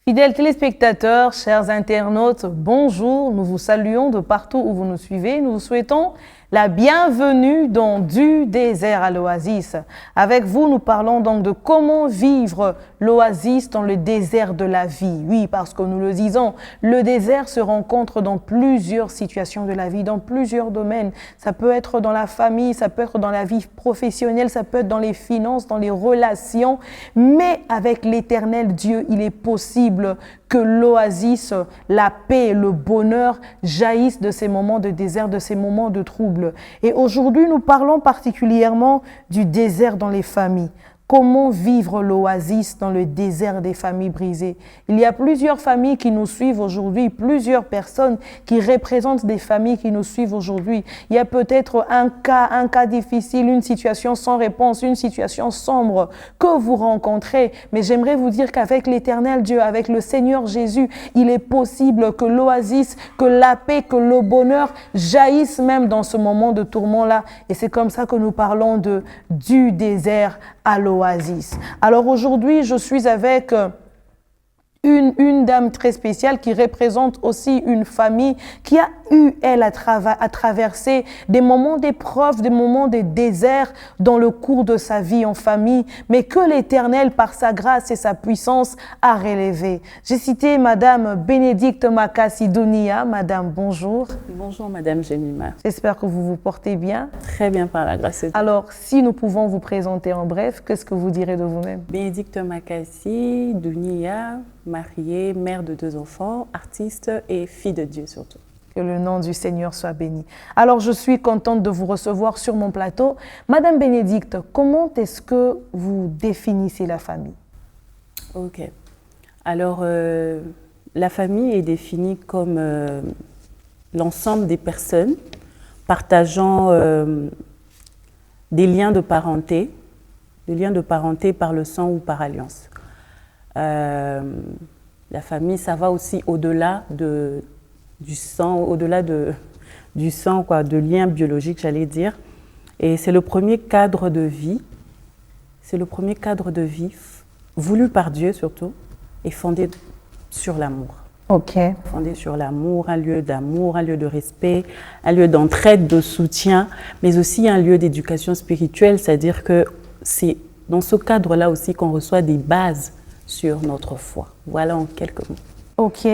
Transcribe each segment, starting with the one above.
Fidèles téléspectateurs, chers internautes, bonjour. Nous vous saluons de partout où vous nous suivez. Nous vous souhaitons la bienvenue dans Du désert à l'oasis. Avec vous, nous parlons donc de comment vivre l'oasis dans le désert de la vie. Oui, parce que nous le disons, le désert se rencontre dans plusieurs situations de la vie, dans plusieurs domaines. Ça peut être dans la famille, ça peut être dans la vie professionnelle, ça peut être dans les finances, dans les relations. Mais avec l'Éternel Dieu, il est possible que l'oasis, la paix, le bonheur jaillissent de ces moments de désert, de ces moments de trouble. Et aujourd'hui, nous parlons particulièrement du désert dans les familles. Comment vivre l'oasis dans le désert des familles brisées? Il y a plusieurs familles qui nous suivent aujourd'hui, plusieurs personnes qui représentent des familles qui nous suivent aujourd'hui. Il y a peut-être un cas difficile, une situation sans réponse, une situation sombre que vous rencontrez. Mais j'aimerais vous dire qu'avec l'Éternel Dieu, avec le Seigneur Jésus, il est possible que l'oasis, que la paix, que le bonheur jaillissent même dans ce moment de tourment-là. Et c'est comme ça que nous parlons du désert à l'oasis. Alors aujourd'hui, je suis avec une dame très spéciale qui représente aussi une famille qui a eu, elle, à traverser des moments d'épreuve, des moments de désert dans le cours de sa vie en famille, mais que l'Éternel, par sa grâce et sa puissance, a relevé. J'ai cité Madame Bénédicte Makassi Dounia. Madame, bonjour. Bonjour Madame Jemima. J'espère que vous vous portez bien. Très bien par la grâce de Dieu. Alors, si nous pouvons vous présenter en bref, qu'est-ce que vous direz de vous-même? Bénédicte Makassi Dounia, mariée, mère de 2 enfants, artiste et fille de Dieu surtout. Que le nom du Seigneur soit béni. Alors, je suis contente de vous recevoir sur mon plateau. Madame Bénédicte, comment est-ce que vous définissez la famille? Ok. Alors, la famille est définie comme l'ensemble des personnes partageant des liens de parenté par le sang ou par alliance. La famille, ça va aussi au-delà du sang, au-delà du sang, quoi, de liens biologiques, j'allais dire. Et c'est le premier cadre de vie. C'est le premier cadre de vie voulu par Dieu surtout et fondé sur l'amour. Ok. Fondé sur l'amour, un lieu d'amour, un lieu de respect, un lieu d'entraide, de soutien, mais aussi un lieu d'éducation spirituelle, c'est-à-dire que c'est dans ce cadre-là aussi qu'on reçoit des bases sur notre foi. Voilà en quelques mots. Ok.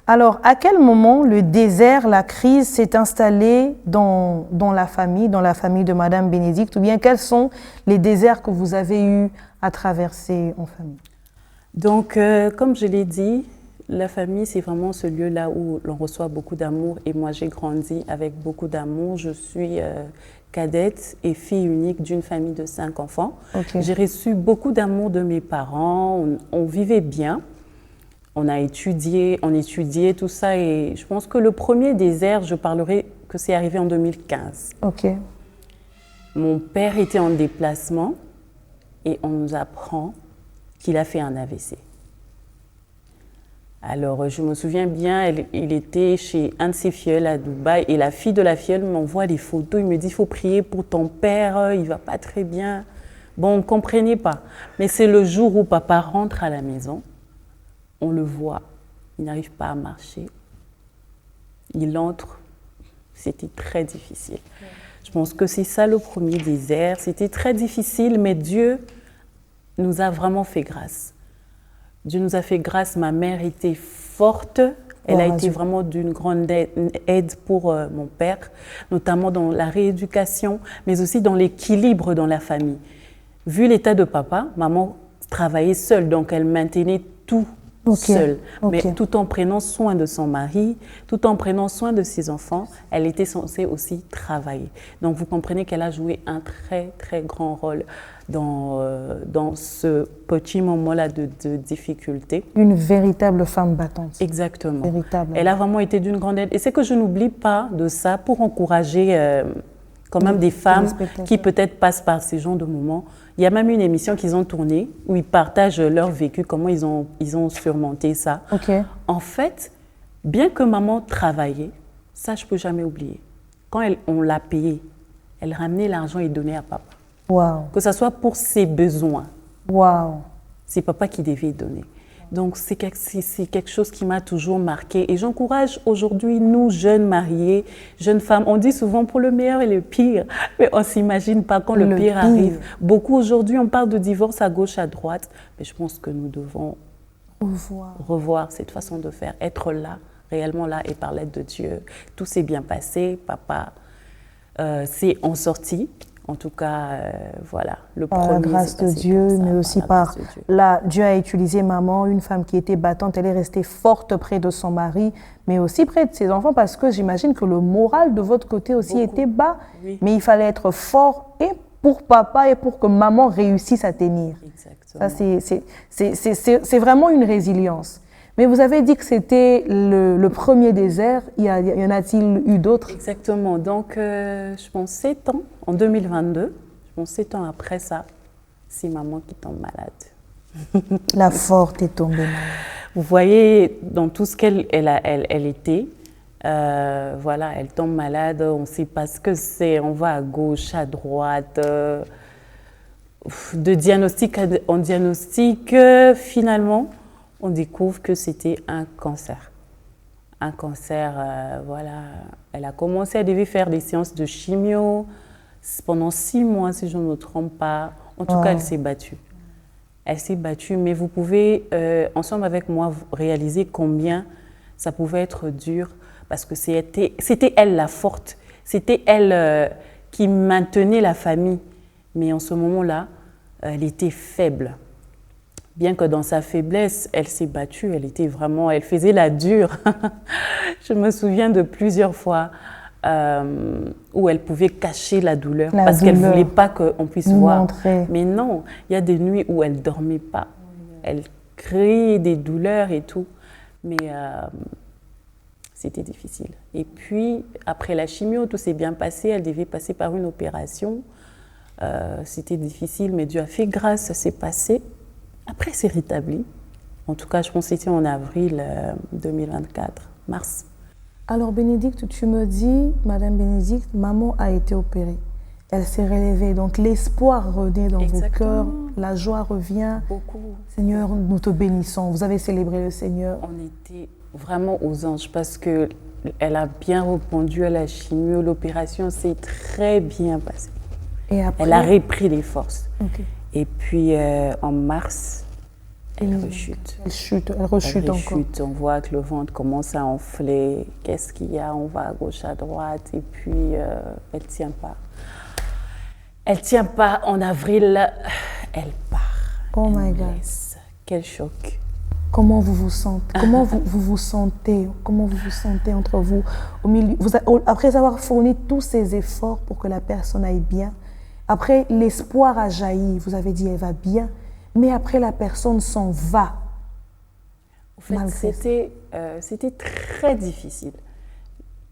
Alors, à quel moment le désert, la crise s'est installée dans la famille de Madame Bénédicte, ou bien quels sont les déserts que vous avez eu à traverser en famille? Donc, comme je l'ai dit, la famille, c'est vraiment ce lieu-là où l'on reçoit beaucoup d'amour. Et moi, j'ai grandi avec beaucoup d'amour. Je suis cadette et fille unique d'une famille de 5 enfants. Okay. J'ai reçu beaucoup d'amour de mes parents. On vivait bien. On étudiait tout ça. Et je pense que le premier désert, je parlerai que c'est arrivé en 2015. Ok. Mon père était en déplacement et on nous apprend qu'il a fait un AVC. Alors, je me souviens bien, il était chez un de ses filleuls à Dubaï et la fille de la filleule m'envoie des photos. Il me dit, il faut prier pour ton père, il ne va pas très bien. Bon, on ne comprenait pas. Mais c'est le jour où papa rentre à la maison, on le voit, il n'arrive pas à marcher. Il entre, c'était très difficile. Je pense que c'est ça le premier désert. C'était très difficile, mais Dieu nous a vraiment fait grâce. Dieu nous a fait grâce, ma mère était forte, elle a été vraiment d'une grande aide pour mon père, notamment dans la rééducation, mais aussi dans l'équilibre dans la famille. Vu l'état de papa, maman travaillait seule, donc elle maintenait tout seule, mais tout en prenant soin de son mari, tout en prenant soin de ses enfants, elle était censée aussi travailler. Donc vous comprenez qu'elle a joué un très très grand rôle dans ce petit moment-là de difficulté. Une véritable femme battante. Exactement. Véritable. Elle a vraiment été d'une grande aide. Et c'est que je n'oublie pas de ça pour encourager quand même des femmes qui peut-être passent par ces genres de moments. Il y a même une émission qu'ils ont tournée où ils partagent leur vécu, comment ils ont surmonté ça. Okay. En fait, bien que maman travaillait, ça je ne peux jamais oublier. Quand on l'a payée, elle ramenait l'argent et donnait à papa. Wow. Que ce soit pour ses besoins. Wow. C'est papa qui devait donner. Donc, c'est quelque chose qui m'a toujours marqué. Et j'encourage aujourd'hui, nous, jeunes mariés, jeunes femmes, on dit souvent pour le meilleur et le pire, mais on ne s'imagine pas quand le pire arrive. Beaucoup aujourd'hui, on parle de divorce à gauche, à droite, mais je pense que nous devons revoir cette façon de faire, être là, réellement là, et par l'aide de Dieu. Tout s'est bien passé, papa s'est en sorti. En tout cas, voilà, le premier. Par la grâce de Dieu, mais aussi par là, Dieu a utilisé maman, une femme qui était battante, elle est restée forte près de son mari, mais aussi près de ses enfants, parce que j'imagine que le moral de votre côté aussi était bas, mais il fallait être fort et pour papa et pour que maman réussisse à tenir. Exactement. Ça, c'est vraiment une résilience. Mais vous avez dit que c'était le premier désert. Y en a-t-il eu d'autres? Exactement. Donc, je pense 7 ans, en 2022, je pense 7 ans après ça, c'est maman qui tombe malade. La forte est tombée malade. Vous voyez, dans tout ce qu'elle était, voilà, elle tombe malade, on ne sait pas ce que c'est, on va à gauche, à droite, de diagnostic en diagnostic, finalement, on découvre que c'était un cancer. Un cancer, voilà. Elle a commencé, elle devait faire des séances de chimio pendant 6 mois, si je ne me trompe pas. En tout cas, elle s'est battue. Elle s'est battue, mais vous pouvez, ensemble avec moi, réaliser combien ça pouvait être dur, parce que c'était elle la forte. C'était elle qui maintenait la famille. Mais en ce moment-là, elle était faible. Bien que dans sa faiblesse, elle s'est battue, elle faisait la dure. Je me souviens de plusieurs fois où elle pouvait cacher la douleur parce qu'elle ne voulait pas qu'on puisse voir. Montrer. Mais non, il y a des nuits où elle ne dormait pas. Elle criait des douleurs et tout. Mais c'était difficile. Et puis, après la chimio, tout s'est bien passé. Elle devait passer par une opération. C'était difficile, mais Dieu a fait grâce, ça s'est passé. Après, c'est rétabli. En tout cas, je pense que c'était en avril 2024, mars. Alors, Bénédicte, tu me dis, Madame Bénédicte, maman a été opérée. Elle s'est relevée. Donc, l'espoir renaît dans vos cœurs. La joie revient. Beaucoup. Seigneur, nous te bénissons. Vous avez célébré le Seigneur. On était vraiment aux anges parce qu'elle a bien répondu à la chimio. L'opération s'est très bien passée. Et après, elle a repris les forces. Okay. Et puis, en mars, elle rechute. Elle rechute encore. On voit que le ventre commence à enfler. Qu'est-ce qu'il y a? On va à gauche, à droite. Et puis, elle ne tient pas. Elle ne tient pas. En avril, elle part. Oh my God. Quel choc. Comment vous vous sentez? Comment vous vous sentez? Comment vous vous sentez entre vous? Au milieu, après avoir fourni tous ces efforts pour que la personne aille bien, après, l'espoir a jailli. Vous avez dit, elle va bien. Mais après, la personne s'en va. En fait, c'était très difficile.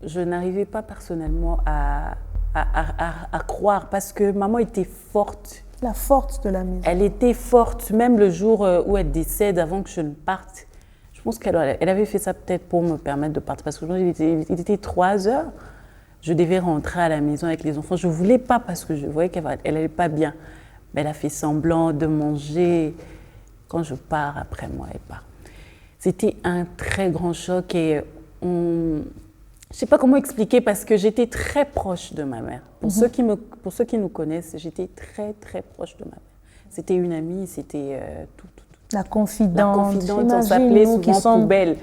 Je n'arrivais pas personnellement à croire parce que maman était forte. La force de la maison. Elle était forte, même le jour où elle décède, avant que je ne parte. Je pense qu'elle avait fait ça peut-être pour me permettre de partir. Parce qu'il était 3 heures. Je devais rentrer à la maison avec les enfants. Je ne voulais pas parce que je voyais qu'elle n'allait pas bien. Mais elle a fait semblant de manger. Quand je pars, après moi, elle part. C'était un très grand choc et je ne sais pas comment expliquer parce que j'étais très proche de ma mère. Pour ceux qui nous connaissent, j'étais très, très proche de ma mère. C'était une amie, c'était tout. La confidente. La confidente, on s'appelait souvent poubelle.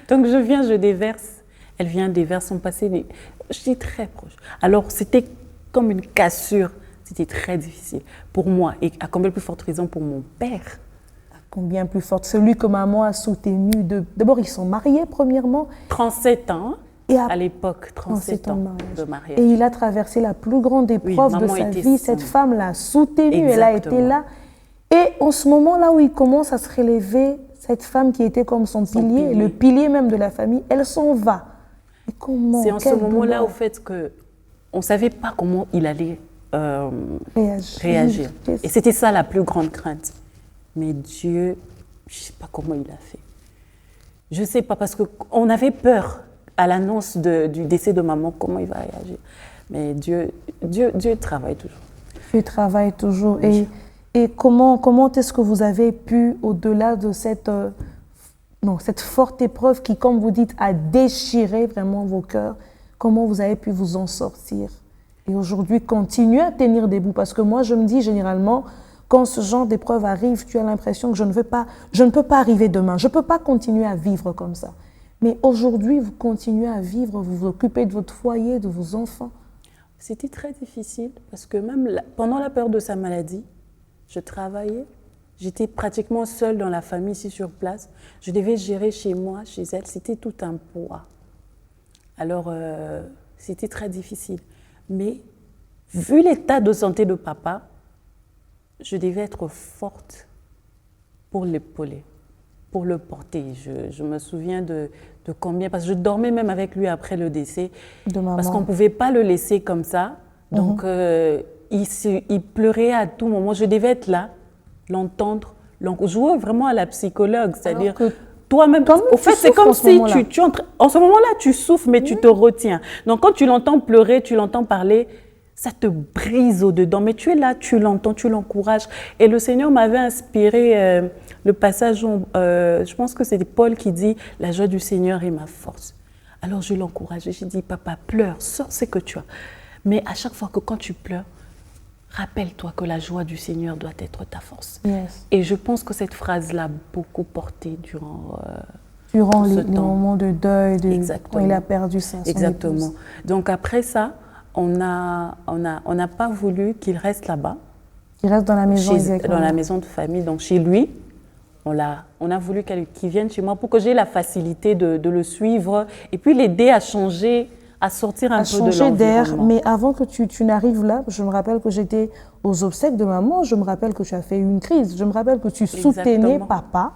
Donc je déverse. Elle vient déverse son passé. J'étais très proche. Alors, c'était comme une cassure. C'était très difficile pour moi. Et à combien plus forte raison pour mon père? À combien plus forte? Celui que maman a soutenu. D'abord, ils sont mariés, premièrement. 37 ans. Et à l'époque, 37 ans de mariage. Et il a traversé la plus grande épreuve de sa vie. Cette femme l'a soutenu. Exactement. Elle a été là. Et en ce moment-là où il commence à se relever, cette femme qui était comme son pilier, le pilier même de la famille, elle s'en va. C'est en ce moment-là, au fait, qu'on ne savait pas comment il allait réagir. Et c'était ça la plus grande crainte. Mais Dieu, je ne sais pas comment il a fait. Je ne sais pas, parce qu'on avait peur à l'annonce du décès de maman, comment il va réagir. Mais Dieu travaille toujours. Dieu travaille toujours. Et Et comment est-ce que vous avez pu, au-delà de cette forte épreuve qui, comme vous dites, a déchiré vraiment vos cœurs, comment vous avez pu vous en sortir et aujourd'hui continuer à tenir debout? Parce que moi, je me dis généralement, quand ce genre d'épreuve arrive, tu as l'impression que je ne peux pas arriver demain, je ne peux pas continuer à vivre comme ça. Mais aujourd'hui, vous continuez à vivre, vous vous occupez de votre foyer, de vos enfants. C'était très difficile parce que même pendant la période de sa maladie, je travaillais, j'étais pratiquement seule dans la famille ici sur place. Je devais gérer chez moi, chez elle, c'était tout un poids. Alors, c'était très difficile. Mais vu l'état de santé de papa, je devais être forte pour l'épauler, pour le porter. Je me souviens de combien, parce que je dormais même avec lui après le décès, de maman. Parce qu'on ne pouvait pas le laisser comme ça. Donc, il pleurait à tout moment. Je devais être là, l'entendre, jouer vraiment à la psychologue, c'est-à-dire toi-même. Au fait, c'est comme si en ce moment-là, tu souffres, mais tu te retiens. Donc, quand tu l'entends pleurer, tu l'entends parler, ça te brise au-dedans. Mais tu es là, tu l'entends, tu l'encourages. Et le Seigneur m'avait inspiré le passage où, je pense que c'est Paul qui dit « La joie du Seigneur est ma force ». Alors, je l'encourage et je dis « Papa, pleure, sors ce que tu as ». Mais à chaque fois que quand tu pleures, rappelle-toi que la joie du Seigneur doit être ta force. Yes. Et je pense que cette phrase l'a beaucoup porté durant les moments de deuil, quand il a perdu son Exactement. épouse. Donc après ça, on n'a pas voulu qu'il reste là-bas. Il reste dans la maison, dans la maison de famille, donc chez lui. On a voulu qu'il vienne chez moi pour que j'ai la facilité de le suivre et puis l'aider à changer, à sortir un peu de l'environnement. D'air, mais avant que tu n'arrives là, je me rappelle que j'étais aux obsèques de maman, je me rappelle que tu as fait une crise, je me rappelle que tu soutenais papa.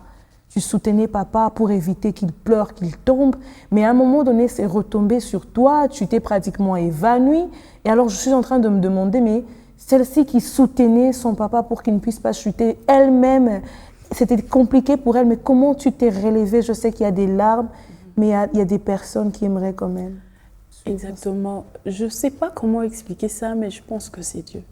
Tu soutenais papa pour éviter qu'il pleure, qu'il tombe. Mais à un moment donné, c'est retombé sur toi, tu t'es pratiquement évanoui. Et alors, je suis en train de me demander, mais celle-ci qui soutenait son papa pour qu'il ne puisse pas chuter, elle-même, c'était compliqué pour elle. Mais comment tu t'es relevée? Je sais qu'il y a des larmes, mais il y a des personnes qui aimeraient quand même. Exactement. Je ne sais pas comment expliquer ça, mais je pense que c'est Dieu.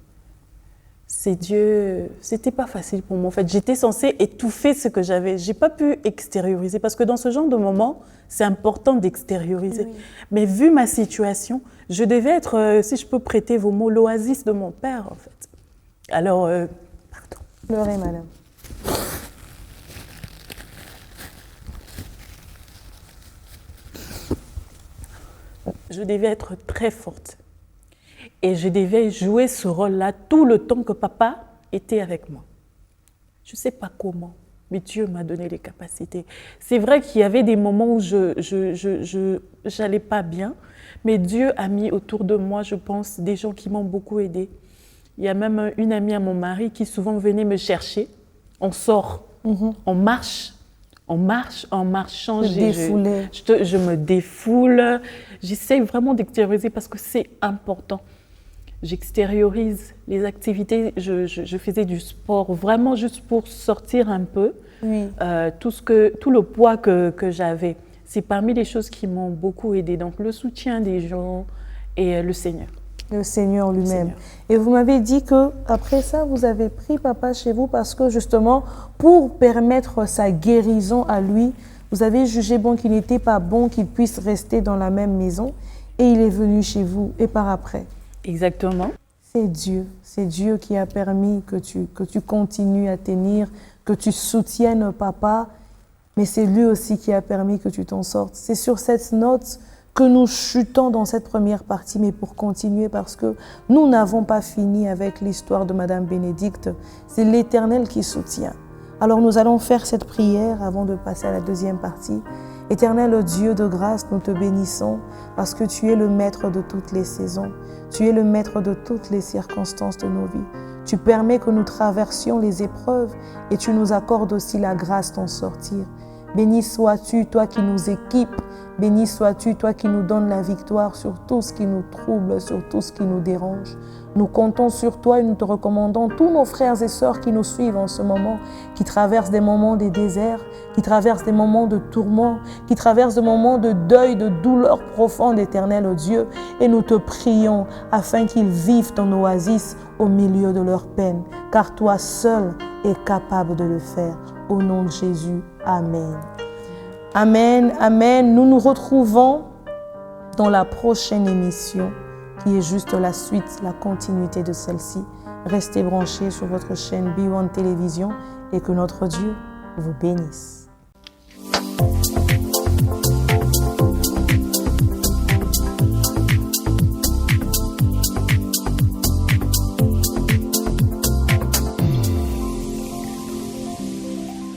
C'est Dieu. C'était pas facile pour moi. En fait, j'étais censée étouffer ce que j'avais. J'ai pas pu extérioriser parce que dans ce genre de moment, c'est important d'extérioriser. Oui. Mais vu ma situation, je devais être, si je peux prêter vos mots, l'oasis de mon père, en fait. Alors, pardon. Pleurez, madame. Je devais être très forte. Et je devais jouer ce rôle-là tout le temps que papa était avec moi. Je ne sais pas comment, mais Dieu m'a donné les capacités. C'est vrai qu'il y avait des moments où je n'allais pas bien, mais Dieu a mis autour de moi, je pense, des gens qui m'ont beaucoup aidée. Il y a même une amie à mon mari qui souvent venait me chercher. On sort, on marche, je me défoule. J'essaie vraiment d'extérioriser parce que c'est important. J'extériorise les activités, je faisais du sport vraiment juste pour sortir un peu tout le poids que j'avais. C'est parmi les choses qui m'ont beaucoup aidée. Donc le soutien des gens et le Seigneur. Le Seigneur lui-même. Et vous m'avez dit qu'après ça, vous avez pris papa chez vous parce que justement, pour permettre sa guérison à lui, vous avez jugé bon qu'il n'était pas bon qu'il puisse rester dans la même maison et il est venu chez vous et par après. Exactement. C'est Dieu qui a permis que tu continues à tenir, que tu soutiennes papa, mais c'est lui aussi qui a permis que tu t'en sortes. C'est sur cette note que nous chutons dans cette première partie, mais pour continuer, parce que nous n'avons pas fini avec l'histoire de Madame Bénédicte. C'est l'Éternel qui soutient. Alors nous allons faire cette prière avant de passer à la deuxième partie. Éternel Dieu de grâce, nous te bénissons parce que tu es le maître de toutes les saisons. Tu es le maître de toutes les circonstances de nos vies. Tu permets que nous traversions les épreuves et tu nous accordes aussi la grâce d'en sortir. Béni sois-tu, toi qui nous équipes. Béni sois-tu, toi qui nous donnes la victoire sur tout ce qui nous trouble, sur tout ce qui nous dérange. Nous comptons sur toi et nous te recommandons tous nos frères et sœurs qui nous suivent en ce moment, qui traversent des moments des déserts, qui traversent des moments de tourment, qui traversent des moments de deuil, de douleur profonde, éternel Dieu. Et nous te prions afin qu'ils vivent ton oasis au milieu de leur peine, car toi seul es capable de le faire. Au nom de Jésus, Amen. Amen, Amen. Nous nous retrouvons dans la prochaine émission qui est juste la suite, la continuité de celle-ci. Restez branchés sur votre chaîne B1 Télévision et que notre Dieu vous bénisse.